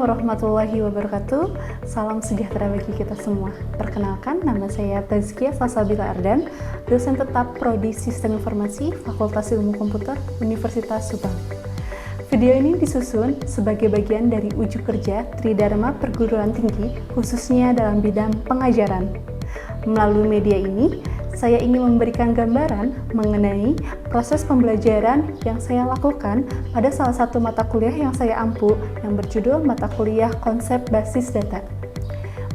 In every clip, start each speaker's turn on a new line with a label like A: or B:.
A: warahmatullahi wabarakatuh. Salam sejahtera bagi kita semua. Perkenalkan, nama saya Tazkia Salsabila Ardan, dosen tetap Prodi Sistem Informasi Fakultas Ilmu Komputer Universitas Subang. Video ini disusun sebagai bagian dari ujuk kerja Tridharma Perguruan Tinggi, khususnya dalam bidang pengajaran. Melalui media ini, saya ingin memberikan gambaran mengenai proses pembelajaran yang saya lakukan pada salah satu mata kuliah yang saya ampu yang berjudul Mata Kuliah Konsep Basis Data.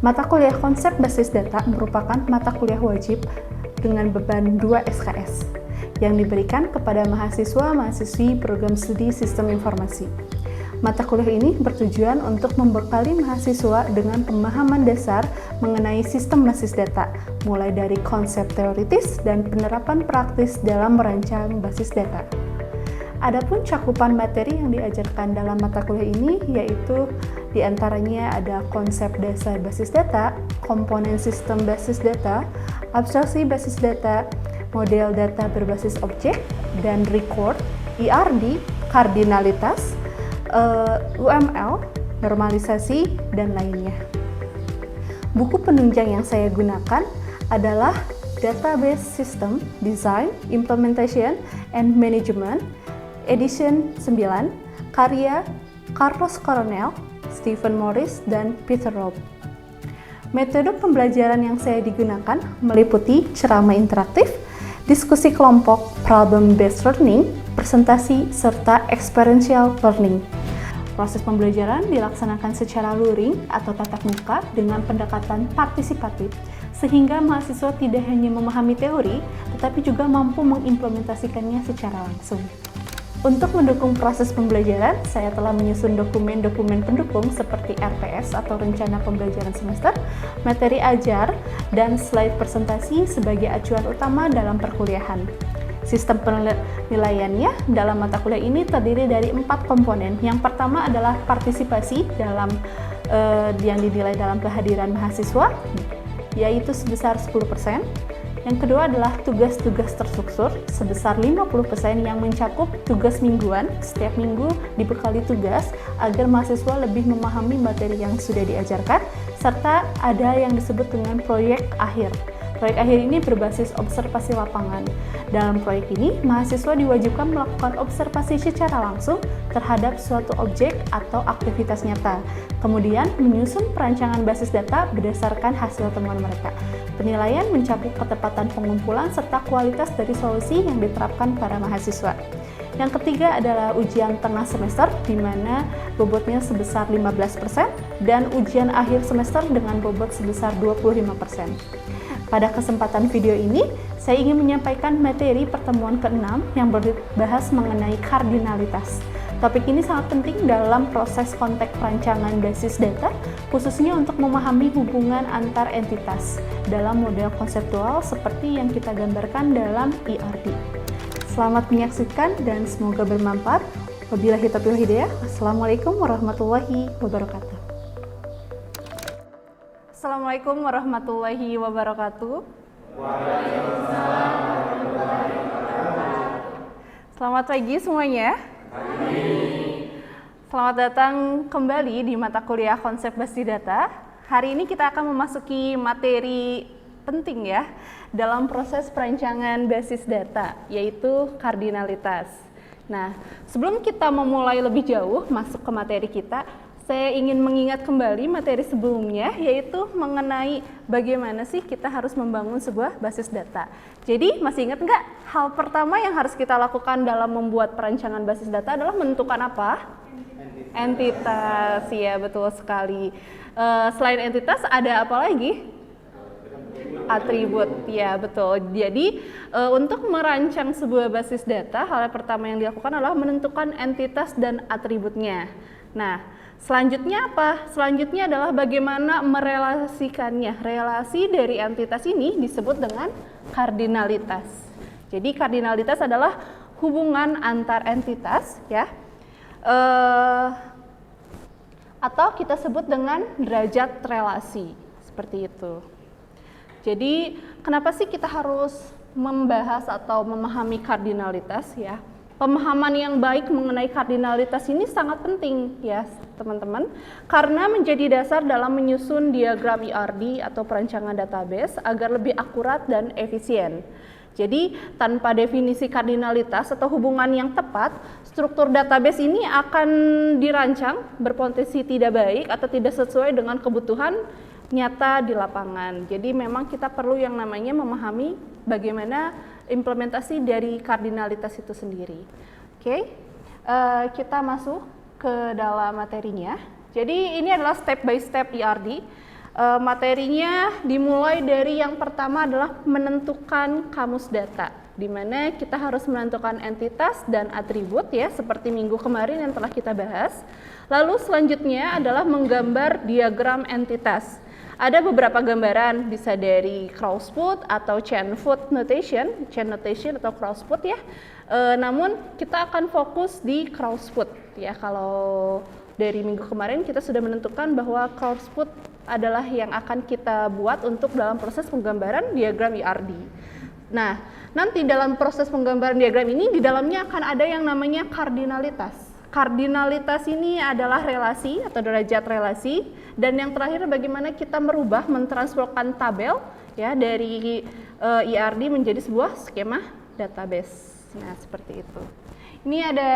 A: Mata kuliah Konsep Basis Data merupakan mata kuliah wajib dengan beban 2 SKS yang diberikan kepada mahasiswa-mahasiswi program studi Sistem Informasi. Mata kuliah ini bertujuan untuk membekali mahasiswa dengan pemahaman dasar mengenai sistem basis data, mulai dari konsep teoritis dan penerapan praktis dalam merancang basis data. Adapun cakupan materi yang diajarkan dalam mata kuliah ini yaitu diantaranya ada konsep dasar basis data, komponen sistem basis data, abstraksi basis data, model data berbasis objek, dan record, IRD, kardinalitas, UML, normalisasi, dan lainnya. Buku penunjang yang saya gunakan adalah Database System Design, Implementation, and Management, edition 9, karya Carlos Coronel, Stephen Morris, dan Peter Robb. Metode pembelajaran yang saya digunakan meliputi ceramah interaktif, diskusi kelompok, problem-based learning, presentasi, serta experiential learning. Proses pembelajaran dilaksanakan secara luring atau tatap muka dengan pendekatan partisipatif, sehingga mahasiswa tidak hanya memahami teori, tetapi juga mampu mengimplementasikannya secara langsung. Untuk mendukung proses pembelajaran, saya telah menyusun dokumen-dokumen pendukung seperti RPS atau Rencana Pembelajaran Semester, materi ajar, dan slide presentasi sebagai acuan utama dalam perkuliahan. Sistem penilaiannya dalam mata kuliah ini terdiri dari 4 komponen. Yang pertama adalah partisipasi dalam yang dinilai dalam kehadiran mahasiswa, yaitu sebesar 10%. Yang kedua adalah tugas-tugas terstruktur sebesar 50% yang mencakup tugas mingguan. Setiap minggu dibekali tugas agar mahasiswa lebih memahami materi yang sudah diajarkan, serta ada yang disebut dengan proyek akhir. Proyek akhir ini berbasis observasi lapangan. Dalam proyek ini, mahasiswa diwajibkan melakukan observasi secara langsung terhadap suatu objek atau aktivitas nyata. Kemudian, menyusun perancangan basis data berdasarkan hasil temuan mereka. Penilaian mencakup ketepatan pengumpulan serta kualitas dari solusi yang diterapkan para mahasiswa. Yang ketiga adalah ujian tengah semester, di mana bobotnya sebesar 15%, dan ujian akhir semester dengan bobot sebesar 25%. Pada kesempatan video ini, saya ingin menyampaikan materi pertemuan ke-6 yang berbahas mengenai kardinalitas. Topik ini sangat penting dalam proses konteks perancangan basis data, khususnya untuk memahami hubungan antar entitas dalam model konseptual seperti yang kita gambarkan dalam IRD. Selamat menyaksikan dan semoga bermanfaat. Wabillahi taufiq wal hidayah. Wassalamualaikum warahmatullahi wabarakatuh. Assalamualaikum warahmatullahi wabarakatuh. Waalaikumsalam warahmatullahi wabarakatuh. Selamat pagi semuanya. Selamat datang kembali di mata kuliah Konsep Basis Data. Hari ini kita akan memasuki materi penting ya dalam proses perancangan basis data, yaitu kardinalitas. Nah, sebelum kita memulai lebih jauh masuk ke materi kita, saya ingin mengingat kembali materi sebelumnya, yaitu mengenai bagaimana sih kita harus membangun sebuah basis data. Jadi, masih ingat nggak? Hal pertama yang harus kita lakukan dalam membuat perancangan basis data adalah menentukan apa? Entitas, ya betul sekali. Selain entitas, ada apa lagi? Atribut, ya betul. Jadi, untuk merancang sebuah basis data, hal pertama yang dilakukan adalah menentukan entitas dan atributnya. Nah, selanjutnya apa? Selanjutnya adalah bagaimana merelasikannya. Relasi dari entitas ini disebut dengan kardinalitas. Jadi kardinalitas adalah hubungan antar entitas, ya, atau kita sebut dengan derajat relasi, seperti itu. Jadi kenapa sih kita harus membahas atau memahami kardinalitas, ya?
B: Pemahaman yang baik mengenai kardinalitas ini sangat penting ya teman-teman, karena menjadi dasar dalam menyusun diagram IRD atau perancangan database agar lebih akurat dan efisien. Jadi tanpa definisi kardinalitas atau hubungan yang tepat, struktur database ini akan dirancang berpotensi tidak baik atau tidak sesuai dengan kebutuhan nyata di lapangan. Jadi memang kita perlu yang namanya memahami bagaimana implementasi dari kardinalitas itu sendiri. Oke, kita masuk ke dalam materinya. Jadi ini adalah step by step IRD. Materinya dimulai dari yang pertama adalah menentukan kamus data, di mana kita harus menentukan entitas dan atribut ya, seperti minggu kemarin yang telah kita bahas. Lalu selanjutnya adalah menggambar diagram entitas. Ada beberapa gambaran, bisa dari Crossfoot atau Chainfoot notation, chain notation atau Crossfoot ya. Namun kita akan fokus di Crossfoot ya. Kalau dari minggu kemarin kita sudah menentukan bahwa Crossfoot adalah yang akan kita buat untuk dalam proses penggambaran diagram IRD. Nah, nanti dalam proses penggambaran diagram ini di dalamnya akan ada yang namanya kardinalitas. Kardinalitas ini adalah relasi atau derajat relasi, dan yang terakhir bagaimana kita merubah, mentransformkan tabel ya dari IRD menjadi sebuah skema database. Nah, seperti itu. Ini ada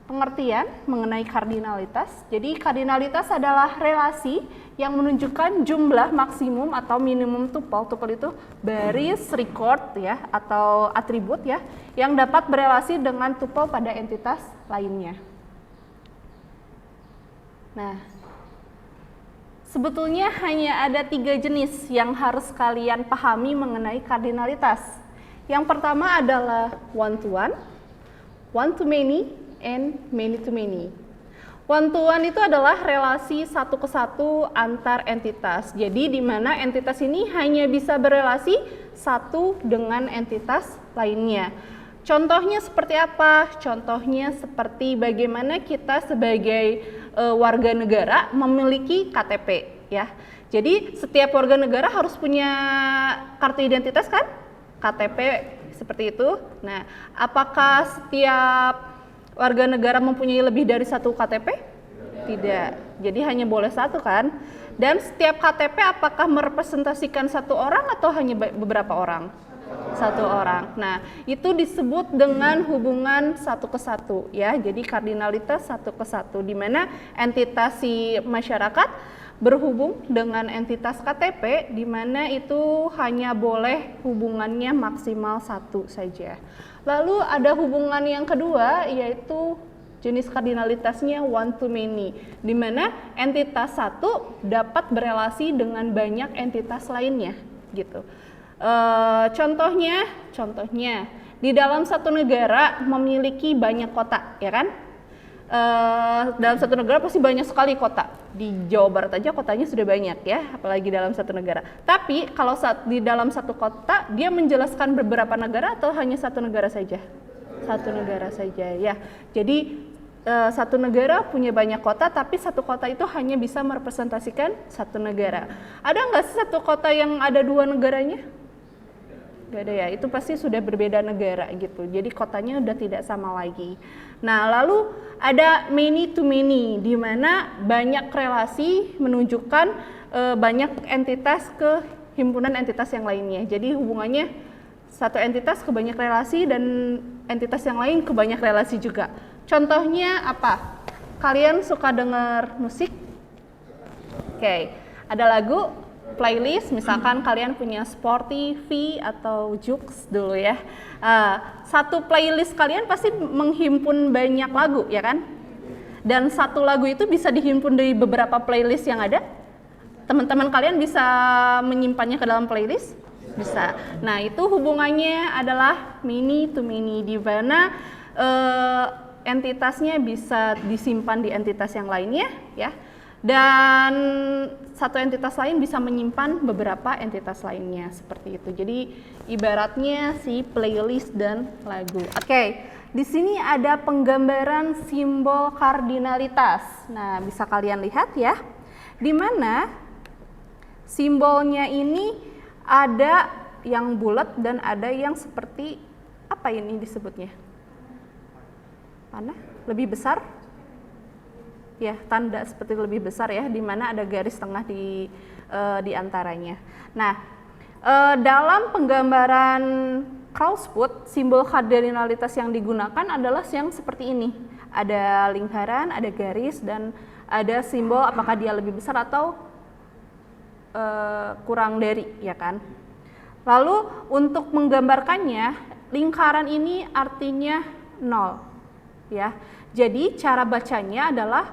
B: pengertian mengenai kardinalitas. Jadi kardinalitas adalah relasi yang menunjukkan jumlah maksimum atau minimum tuple. Tuple itu baris record ya atau atribut ya yang dapat berelasi dengan tuple pada entitas lainnya. Nah, sebetulnya hanya ada 3 jenis yang harus kalian pahami mengenai kardinalitas. Yang pertama adalah one-to-one, one-to-many, and many-to-many. One-to-one itu adalah relasi satu ke satu antar entitas. Jadi di mana entitas ini hanya bisa berelasi satu dengan entitas lainnya. Contohnya seperti apa? Contohnya seperti bagaimana kita sebagai warga negara memiliki KTP ya. Jadi setiap warga negara harus punya kartu identitas kan? KTP seperti itu. Nah, apakah setiap warga negara mempunyai lebih dari satu KTP? Tidak. Jadi hanya boleh satu kan? Dan setiap KTP apakah merepresentasikan satu orang atau hanya beberapa orang? Satu orang. Nah, itu disebut dengan hubungan satu ke satu ya. Jadi kardinalitas satu ke satu, di mana entitas si masyarakat berhubung dengan entitas KTP, di mana itu hanya boleh hubungannya maksimal satu saja. Lalu ada hubungan yang kedua, yaitu jenis kardinalitasnya one to many, di mana entitas satu dapat berelasi dengan banyak entitas lainnya gitu. Contohnya di dalam satu negara memiliki banyak kota ya kan? Dalam satu negara pasti banyak sekali kota. Di Jawa Barat aja kotanya sudah banyak ya, apalagi dalam satu negara. Tapi kalau di dalam satu kota dia menjelaskan beberapa negara atau hanya satu negara saja? Satu negara saja ya. Jadi satu negara punya banyak kota, tapi satu kota itu hanya bisa merepresentasikan satu negara. Ada nggak sih satu kota yang ada dua negaranya? Gak ada ya, itu pasti sudah berbeda negara gitu. Jadi kotanya udah tidak sama lagi. Nah, lalu ada many to many, di mana banyak relasi menunjukkan banyak entitas ke himpunan entitas yang lainnya. Jadi hubungannya satu entitas ke banyak relasi dan entitas yang lain ke banyak relasi juga. Contohnya apa? Kalian suka dengar musik? Oke, ada lagu playlist, misalkan kalian punya Spotify atau Joox dulu ya. Satu playlist kalian pasti menghimpun banyak lagu ya kan? Dan satu lagu itu bisa dihimpun dari beberapa playlist yang ada. Teman-teman kalian bisa menyimpannya ke dalam playlist? Bisa. Nah, itu hubungannya adalah many to many, di mana entitasnya bisa disimpan di entitas yang lainnya ya. Dan satu entitas lain bisa menyimpan beberapa entitas lainnya, seperti itu. Jadi ibaratnya si playlist dan lagu. Oke, di sini ada penggambaran simbol kardinalitas. Nah, bisa kalian lihat ya, di mana simbolnya ini ada yang bulat dan ada yang seperti Apa ini disebutnya? Mana? Lebih besar? Ya, tanda seperti lebih besar ya, di mana ada garis tengah di antaranya. Nah, dalam penggambaran Crossfoot, simbol kardinalitas yang digunakan adalah yang seperti ini. Ada lingkaran, ada garis, dan ada simbol apakah dia lebih besar atau kurang dari, ya kan? Lalu untuk menggambarkannya, lingkaran ini artinya 0, ya. Jadi cara bacanya adalah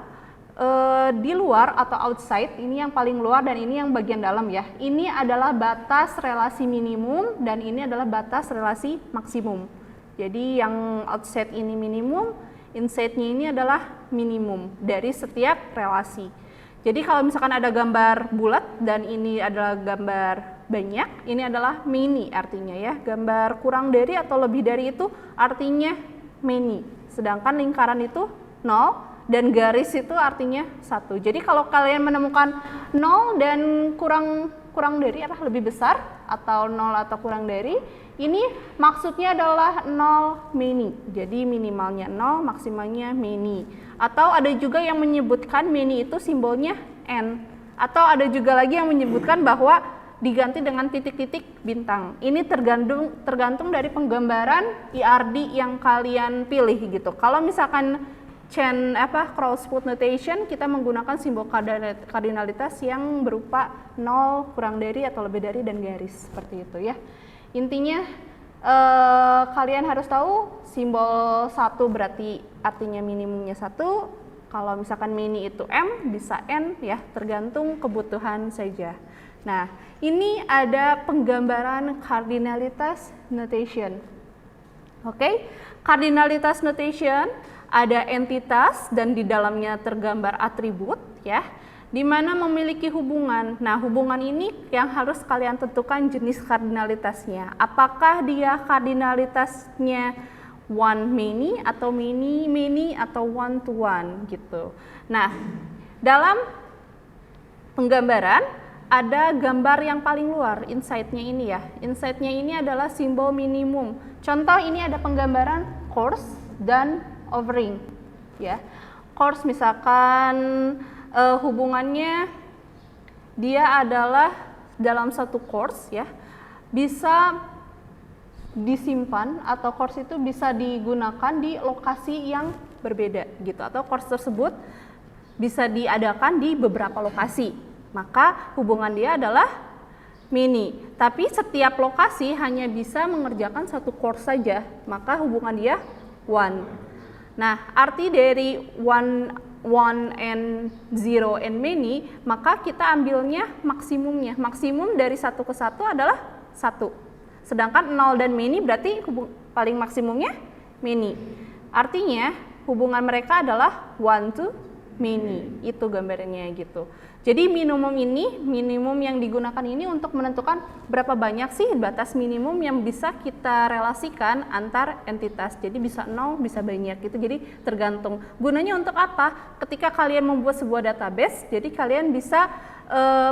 B: di luar atau outside, ini yang paling luar dan ini yang bagian dalam ya. Ini adalah batas relasi minimum dan ini adalah batas relasi maksimum. Jadi yang outside ini minimum, inside-nya ini adalah minimum dari setiap relasi. Jadi kalau misalkan ada gambar bulat dan ini adalah gambar banyak, ini adalah many artinya ya. Gambar kurang dari atau lebih dari itu artinya many. Sedangkan lingkaran itu 0 dan garis itu artinya 1. Jadi kalau kalian menemukan 0 dan kurang dari apa lebih besar atau 0 atau kurang dari, ini maksudnya adalah 0 many. Jadi minimalnya 0, maksimalnya many. Atau ada juga yang menyebutkan many itu simbolnya n. Atau ada juga lagi yang menyebutkan bahwa diganti dengan titik-titik bintang. Ini tergantung dari penggambaran IRD yang kalian pilih gitu. Kalau misalkan Crossfoot notation, kita menggunakan simbol kardinalitas yang berupa 0, kurang dari atau lebih dari, dan garis seperti itu ya. Intinya kalian harus tahu simbol 1 berarti artinya minimumnya 1. Kalau misalkan mini itu m, bisa n ya, tergantung kebutuhan saja. Nah, ini ada penggambaran kardinalitas notation. Oke, kardinalitas notation ada entitas dan di dalamnya tergambar atribut ya, di mana memiliki hubungan. Nah, hubungan ini yang harus kalian tentukan jenis kardinalitasnya. Apakah dia kardinalitasnya one many atau many atau one to one gitu. Nah, dalam penggambaran ada gambar yang paling luar, inside-nya ini ya. Inside-nya ini adalah simbol minimum. Contoh ini ada penggambaran course dan overing ya. Course misalkan hubungannya dia adalah dalam satu course ya, bisa disimpan atau course itu bisa digunakan di lokasi yang berbeda gitu, atau course tersebut bisa diadakan di beberapa lokasi, maka hubungan dia adalah many. Tapi setiap lokasi hanya bisa mengerjakan satu course saja, maka hubungan dia one. Nah, arti dari one and zero and many, maka kita ambilnya maksimumnya. Maksimum dari 1 ke 1 adalah 1. Sedangkan 0 dan many berarti paling maksimumnya many. Artinya hubungan mereka adalah one to many. Itu gambarnya gitu. Jadi minimum yang digunakan ini untuk menentukan berapa banyak sih batas minimum yang bisa kita relasikan antar entitas. Jadi bisa 0, bisa banyak gitu. Jadi tergantung. Gunanya untuk apa? Ketika kalian membuat sebuah database, jadi kalian bisa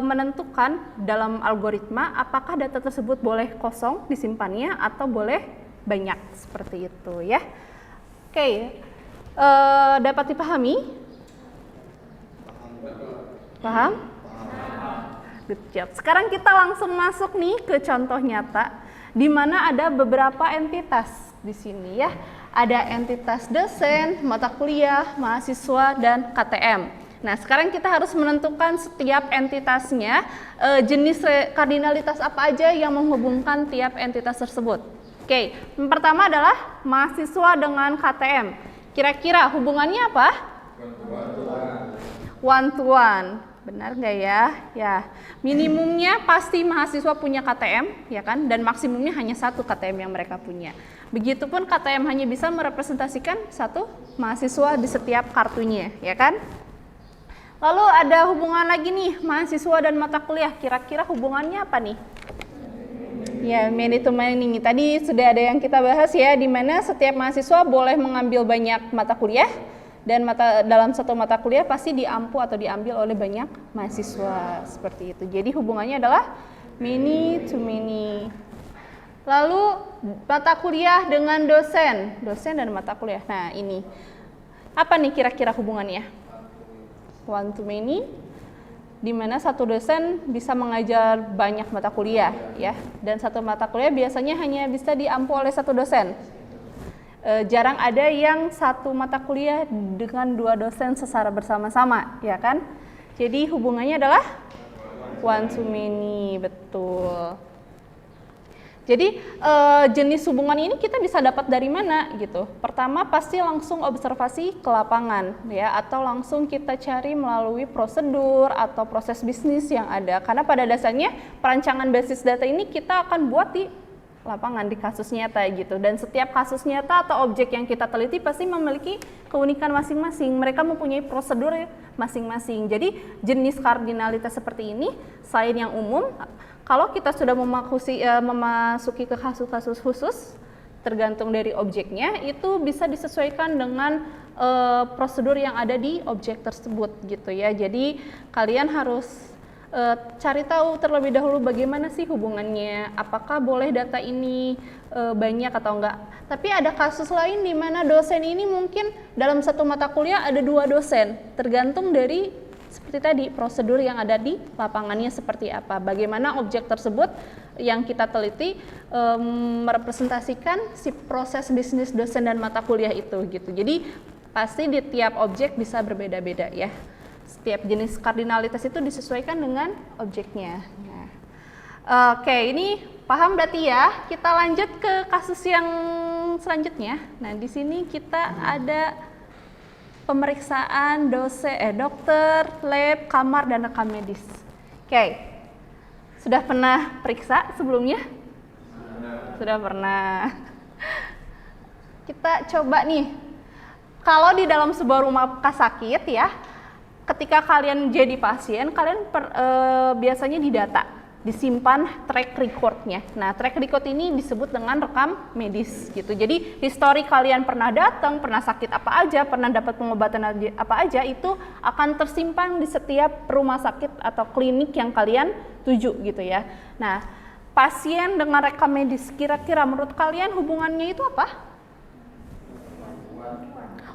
B: menentukan dalam algoritma apakah data tersebut boleh kosong disimpannya atau boleh banyak, seperti itu ya. Oke, dapat dipahami? Paham? Good job. Sekarang kita langsung masuk nih ke contoh nyata, di mana ada beberapa entitas di sini ya. Ada entitas dosen, mata kuliah, mahasiswa, dan KTM. Nah, sekarang kita harus menentukan setiap entitasnya, jenis kardinalitas apa aja yang menghubungkan tiap entitas tersebut. Oke, yang pertama adalah mahasiswa dengan KTM. Kira-kira hubungannya apa? One to one. Benar nggak ya? Ya, minimumnya pasti mahasiswa punya KTM, ya kan? Dan maksimumnya hanya 1 KTM yang mereka punya. Begitupun KTM hanya bisa merepresentasikan 1 mahasiswa di setiap kartunya, ya kan? Lalu ada hubungan lagi nih, mahasiswa dan mata kuliah. Kira-kira hubungannya apa nih? Ya, many to many. Tadi sudah ada yang kita bahas ya, di mana setiap mahasiswa boleh mengambil banyak mata kuliah. Dan dalam satu mata kuliah pasti diampu atau diambil oleh banyak mahasiswa, seperti itu. Jadi hubungannya adalah many to many. Lalu mata kuliah dengan dosen dan mata kuliah. Nah ini, apa nih kira-kira hubungannya? One to many, di mana satu dosen bisa mengajar banyak mata kuliah ya, dan satu mata kuliah biasanya hanya bisa diampu oleh satu dosen. Jarang ada yang satu mata kuliah dengan dua dosen secara bersama-sama, ya kan? Jadi hubungannya adalah one to many, betul. Jadi jenis hubungan ini kita bisa dapat dari mana gitu? Pertama pasti langsung observasi ke lapangan ya, atau langsung kita cari melalui prosedur atau proses bisnis yang ada. Karena pada dasarnya perancangan basis data ini kita akan buat di lapangan, di kasus nyata gitu. Dan setiap kasus nyata atau objek yang kita teliti pasti memiliki keunikan masing-masing. Mereka mempunyai prosedur masing-masing. Jadi jenis kardinalitas seperti ini selain yang umum, kalau kita sudah memasuki ke kasus-kasus khusus, tergantung dari objeknya, itu bisa disesuaikan dengan prosedur yang ada di objek tersebut gitu ya. Jadi kalian harus cari tahu terlebih dahulu bagaimana sih hubungannya, apakah boleh data ini banyak atau enggak. Tapi ada kasus lain di mana dosen ini mungkin dalam satu mata kuliah ada dua dosen, tergantung dari seperti tadi prosedur yang ada di lapangannya seperti apa, bagaimana objek tersebut yang kita teliti merepresentasikan si proses bisnis dosen dan mata kuliah itu gitu. Jadi pasti di tiap objek bisa berbeda-beda ya. Setiap jenis kardinalitas itu disesuaikan dengan objeknya. Nah, oke, ini paham berarti ya. Kita lanjut ke kasus yang selanjutnya. Nah, di sini kita ada pemeriksaan dokter, lab, kamar, dan rekam medis. Oke, sudah pernah periksa sebelumnya? Sudah pernah. Kita coba nih, kalau di dalam sebuah rumah sakit ya, ketika kalian jadi pasien, kalian biasanya didata, disimpan track recordnya. Nah, track record ini disebut dengan rekam medis gitu. Jadi, histori kalian pernah datang, pernah sakit apa aja, pernah dapat pengobatan apa aja, itu akan tersimpan di setiap rumah sakit atau klinik yang kalian tuju gitu ya. Nah, pasien dengan rekam medis, kira-kira menurut kalian hubungannya itu apa?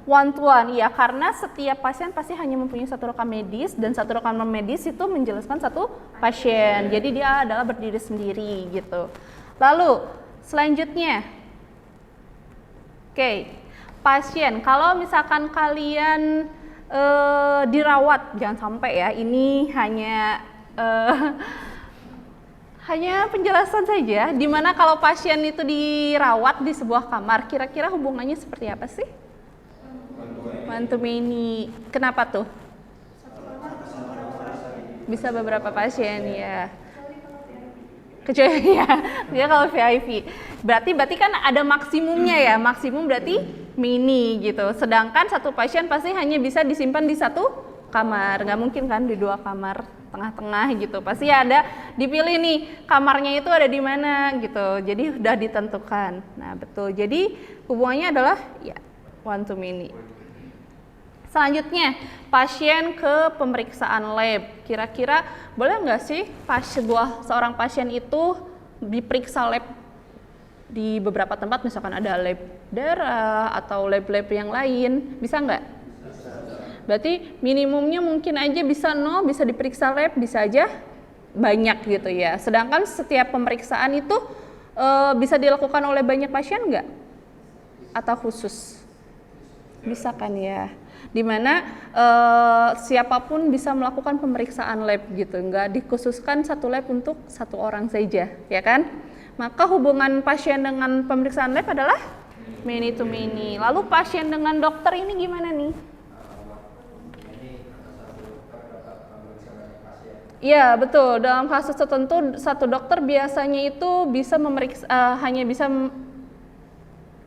B: One to one, ya, karena setiap pasien pasti hanya mempunyai satu rekam medis, dan satu rekam medis itu menjelaskan satu pasien. Jadi dia adalah berdiri sendiri gitu. Lalu selanjutnya, oke, pasien. Kalau misalkan kalian dirawat, jangan sampai ya, ini hanya hanya penjelasan saja. Dimana kalau pasien itu dirawat di sebuah kamar, kira-kira hubungannya seperti apa sih? One to many. Kenapa tuh? Bisa beberapa pasien ya. Kecuali ya, dia kalau VIP. Berarti kan ada maksimumnya ya. Maksimum berarti mini gitu. Sedangkan satu pasien pasti hanya bisa disimpan di satu kamar. Nggak mungkin kan di dua kamar tengah-tengah gitu. Pasti ada dipilih nih kamarnya itu ada di mana gitu. Jadi udah ditentukan. Nah, betul. Jadi hubungannya adalah ya one to many. Selanjutnya, pasien ke pemeriksaan lab. Kira-kira boleh nggak sih seorang pasien itu diperiksa lab di beberapa tempat, misalkan ada lab darah atau lab-lab yang lain, bisa nggak? Berarti minimumnya mungkin aja bisa 0, bisa diperiksa lab, bisa aja banyak gitu ya. Sedangkan setiap pemeriksaan itu bisa dilakukan oleh banyak pasien nggak? Atau khusus? Bisa kan ya? Dimana siapapun bisa melakukan pemeriksaan lab gitu, nggak dikhususkan satu lab untuk satu orang saja, ya kan? Maka hubungan pasien dengan pemeriksaan lab adalah many to many. Lalu pasien dengan dokter ini gimana nih? Iya betul, dalam kasus tertentu satu dokter biasanya itu bisa memeriksa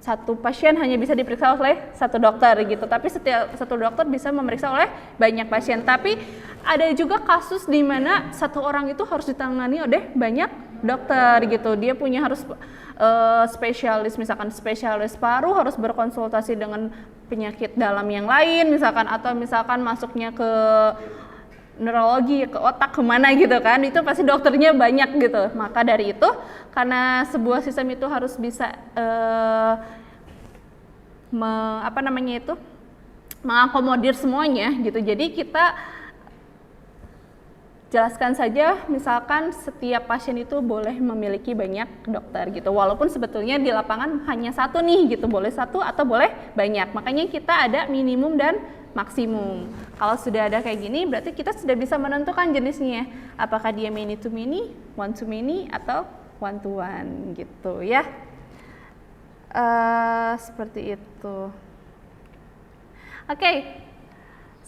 B: satu pasien hanya bisa diperiksa oleh satu dokter gitu, tapi setiap satu dokter bisa memeriksa oleh banyak pasien. Tapi ada juga kasus di mana satu orang itu harus ditangani oleh banyak dokter gitu. Dia punya harus spesialis, misalkan spesialis paru harus berkonsultasi dengan penyakit dalam yang lain misalkan, atau misalkan masuknya ke neurologi, ke otak, kemana gitu kan, itu pasti dokternya banyak gitu. Maka dari itu, karena sebuah sistem itu harus bisa mengakomodir semuanya gitu. Jadi kita jelaskan saja, misalkan setiap pasien itu boleh memiliki banyak dokter gitu, walaupun sebetulnya di lapangan hanya satu nih gitu, boleh satu atau boleh banyak. Makanya kita ada minimum dan maksimum. Kalau sudah ada kayak gini, berarti kita sudah bisa menentukan jenisnya, apakah dia many to many, one to many, atau one to one gitu ya. Seperti itu. Oke.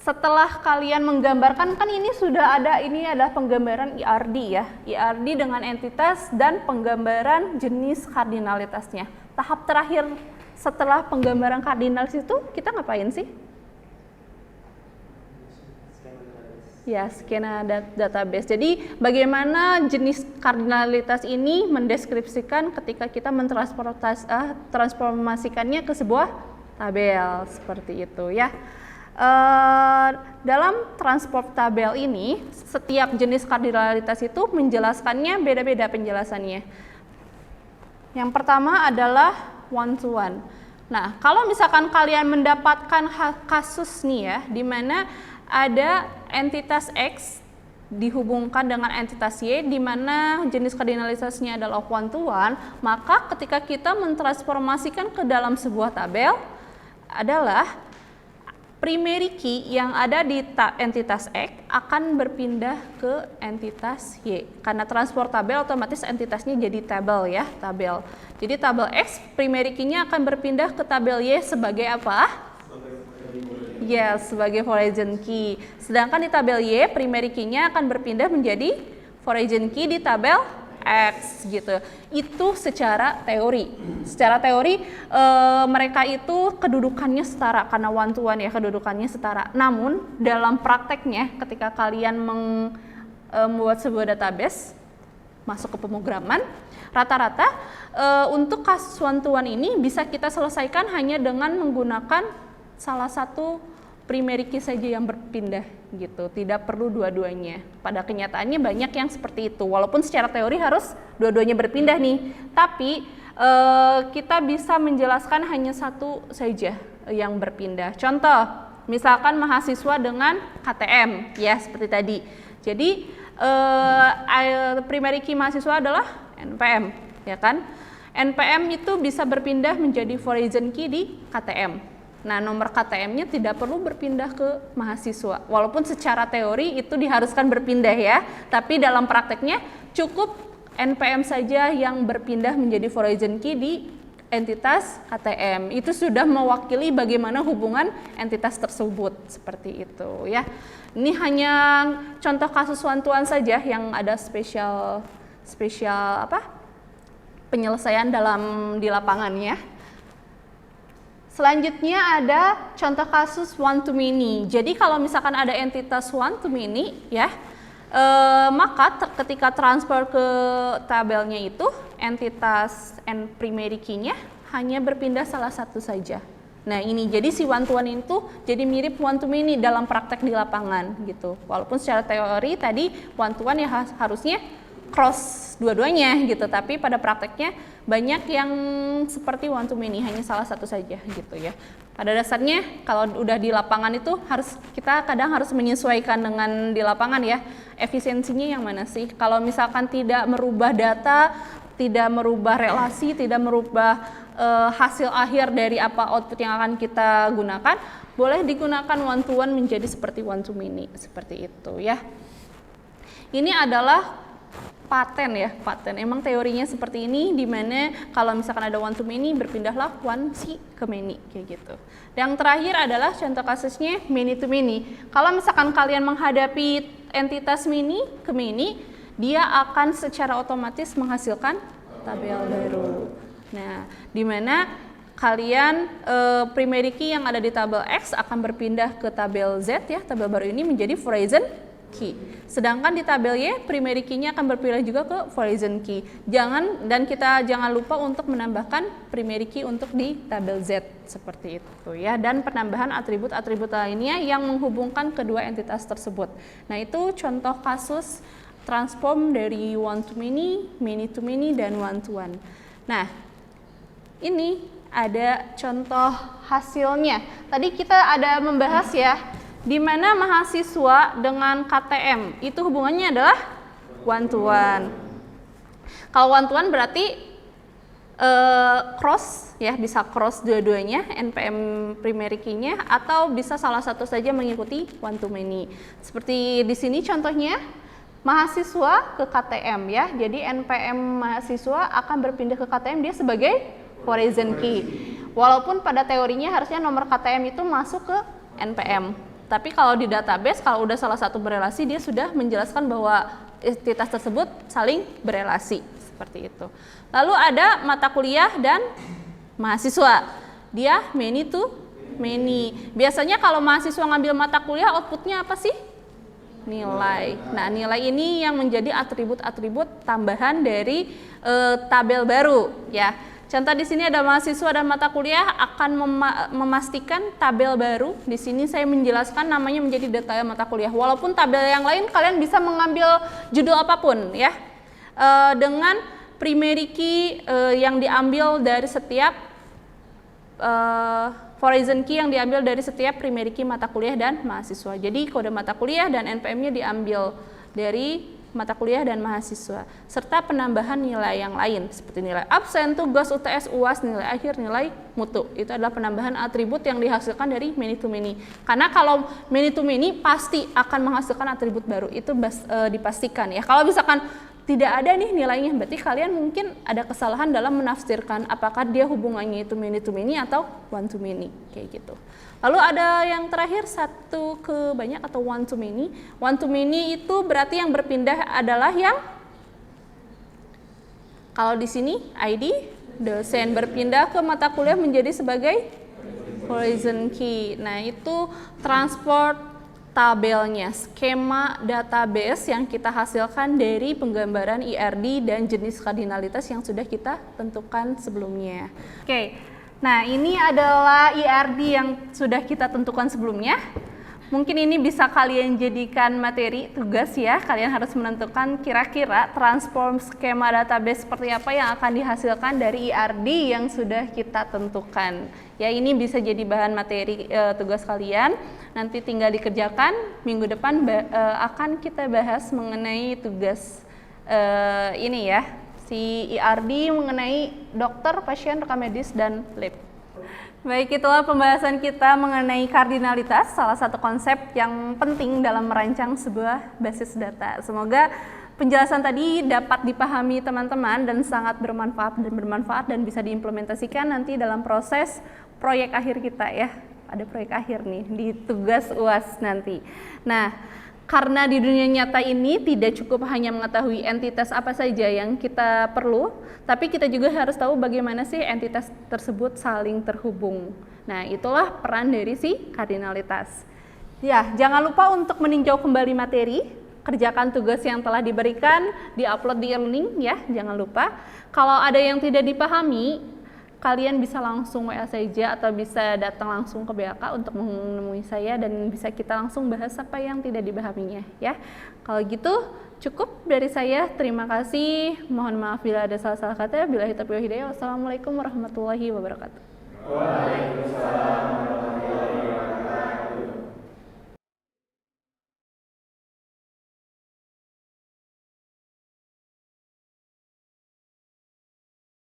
B: Setelah kalian menggambarkan, kan ini sudah ada, ini adalah penggambaran IRD ya, IRD dengan entitas dan penggambaran jenis kardinalitasnya. Tahap terakhir setelah penggambaran kardinalis itu kita ngapain sih? Ya, skena database. Jadi bagaimana jenis kardinalitas ini mendeskripsikan ketika kita transformasikannya ke sebuah tabel seperti itu ya. Dalam transport tabel ini, setiap jenis kardinalitas itu menjelaskannya beda-beda penjelasannya. Yang pertama adalah one to one. Nah, kalau misalkan kalian mendapatkan kasus nih ya, di mana ada entitas X dihubungkan dengan entitas Y, di mana jenis kardinalitasnya adalah one to one, maka ketika kita mentransformasikan ke dalam sebuah tabel adalah primary key yang ada di entitas X akan berpindah ke entitas Y. Karena transport tabel otomatis entitasnya jadi tabel ya, tabel. Jadi tabel X primary key-nya akan berpindah ke tabel Y sebagai apa? Ya, sebagai foreign key. Sedangkan di tabel Y primary key-nya akan berpindah menjadi foreign key di tabel X gitu. Itu secara teori. Secara teori mereka itu kedudukannya setara karena one to one ya, kedudukannya setara. Namun dalam prakteknya ketika kalian membuat sebuah database masuk ke pemrograman, rata-rata untuk kasus one to one ini bisa kita selesaikan hanya dengan menggunakan salah satu primary key saja yang berpindah gitu, tidak perlu dua-duanya. Pada kenyataannya banyak yang seperti itu, walaupun secara teori harus dua-duanya berpindah nih, tapi kita bisa menjelaskan hanya satu saja yang berpindah. Contoh, misalkan mahasiswa dengan KTM ya seperti tadi. Jadi primary key mahasiswa adalah NPM ya kan. NPM itu bisa berpindah menjadi foreign key di KTM. Nah, nomor KTM-nya tidak perlu berpindah ke mahasiswa. Walaupun secara teori itu diharuskan berpindah ya, tapi dalam prakteknya cukup NPM saja yang berpindah menjadi foreign key di entitas KTM. Itu sudah mewakili bagaimana hubungan entitas tersebut, seperti itu ya. Ini hanya contoh kasus one to one saja yang ada spesial penyelesaian di lapangannya. Selanjutnya ada contoh kasus one to many. Jadi kalau misalkan ada entitas one to many ya, maka ketika transfer ke tabelnya itu entitas and primary key-nya hanya berpindah salah satu saja. Nah ini jadi si one to one itu jadi mirip one to many dalam praktek di lapangan gitu. Walaupun secara teori tadi one to one ya harusnya cross dua-duanya gitu, tapi pada prakteknya banyak yang seperti one to many, hanya salah satu saja gitu ya. Pada dasarnya kalau udah di lapangan itu kita kadang harus menyesuaikan dengan di lapangan ya, efisiensinya yang mana sih. Kalau misalkan tidak merubah data, tidak merubah relasi, tidak merubah hasil akhir dari apa output yang akan kita gunakan, boleh digunakan one to one menjadi seperti one to many, seperti itu ya. Ini adalah paten ya, paten. Emang teorinya seperti ini, dimana kalau misalkan ada one to many berpindahlah one si ke many kayak gitu. Yang terakhir adalah contoh kasusnya many to many. Kalau misalkan kalian menghadapi entitas many ke many, dia akan secara otomatis menghasilkan tabel baru. Nah, dimana kalian primary key yang ada di tabel X akan berpindah ke tabel Z ya, tabel baru ini menjadi foreign key. Sedangkan di tabel Y, primary key-nya akan berpindah juga ke horizon key. Kita jangan lupa untuk menambahkan primary key untuk di tabel Z seperti itu ya. Dan penambahan atribut-atribut lainnya yang menghubungkan kedua entitas tersebut. Nah, itu contoh kasus transform dari one to many dan one to one. Nah, ini ada contoh hasilnya. Tadi kita ada membahas ya, di mana mahasiswa dengan KTM itu hubungannya adalah one to one. Kalau one to one berarti cross ya, bisa cross dua-duanya NPM primary key-nya, atau bisa salah satu saja mengikuti one to many. Seperti di sini contohnya mahasiswa ke KTM ya. Jadi NPM mahasiswa akan berpindah ke KTM dia sebagai horizon key. Walaupun pada teorinya harusnya nomor KTM itu masuk ke NPM. Tapi kalau di database, kalau udah salah satu berelasi, dia sudah menjelaskan bahwa entitas tersebut saling berelasi, seperti itu. Lalu ada mata kuliah dan mahasiswa. Dia many to many. Biasanya kalau mahasiswa ngambil mata kuliah, outputnya apa sih? Nilai. Nah, nilai ini yang menjadi atribut-atribut tambahan dari tabel baru, ya. Contoh di sini ada mahasiswa dan mata kuliah akan memastikan tabel baru. Di sini saya menjelaskan namanya menjadi detail mata kuliah. Walaupun tabel yang lain kalian bisa mengambil judul apapun ya. Dengan primary key yang diambil dari setiap horizon key yang diambil dari setiap primary key mata kuliah dan mahasiswa. Jadi kode mata kuliah dan NPM-nya diambil dari mata kuliah dan mahasiswa, serta penambahan nilai yang lain seperti nilai absen, tugas, UTS, UAS, nilai akhir, nilai mutu. Itu adalah penambahan atribut yang dihasilkan dari many to many. Karena kalau many to many pasti akan menghasilkan atribut baru, itu dipastikan ya. Kalau misalkan tidak ada nih nilainya, berarti kalian mungkin ada kesalahan dalam menafsirkan apakah dia hubungannya itu many to many atau one to many, kayak gitu. Lalu ada yang terakhir, satu ke banyak atau one to many. One to many itu berarti yang berpindah adalah yang, kalau di sini ID dosen berpindah ke mata kuliah menjadi sebagai horizon key. Nah, itu transport tabelnya, skema database yang kita hasilkan dari penggambaran IRD dan jenis kardinalitas yang sudah kita tentukan sebelumnya. Oke. Nah, ini adalah IRD yang sudah kita tentukan sebelumnya. Mungkin ini bisa kalian jadikan materi tugas ya. Kalian harus menentukan kira-kira transform skema database seperti apa yang akan dihasilkan dari IRD yang sudah kita tentukan. Ya, ini bisa jadi bahan materi tugas kalian. Nanti tinggal dikerjakan. Minggu depan akan kita bahas mengenai tugas ini ya. Si IRD mengenai dokter, pasien, rekam medis, dan lab. Baik, itulah pembahasan kita mengenai kardinalitas, salah satu konsep yang penting dalam merancang sebuah basis data. Semoga penjelasan tadi dapat dipahami teman-teman dan sangat bermanfaat dan bisa diimplementasikan nanti dalam proses proyek akhir kita ya. Ada proyek akhir nih di tugas UAS nanti. Nah, karena di dunia nyata ini tidak cukup hanya mengetahui entitas apa saja yang kita perlu, tapi kita juga harus tahu bagaimana sih entitas tersebut saling terhubung. Nah, itulah peran dari si kardinalitas. Ya, jangan lupa untuk meninjau kembali materi, kerjakan tugas yang telah diberikan, di-upload di e-learning ya, jangan lupa. Kalau ada yang tidak dipahami, kalian bisa langsung WA saja atau bisa datang langsung ke BAK untuk menemui saya dan bisa kita langsung bahas apa yang tidak dipahaminya ya. Kalau gitu cukup dari saya. Terima kasih. Mohon maaf bila ada salah-salah kata. Billahi taufiq wal hidayah. Wassalamualaikum warahmatullahi wabarakatuh. Waalaikumsalam.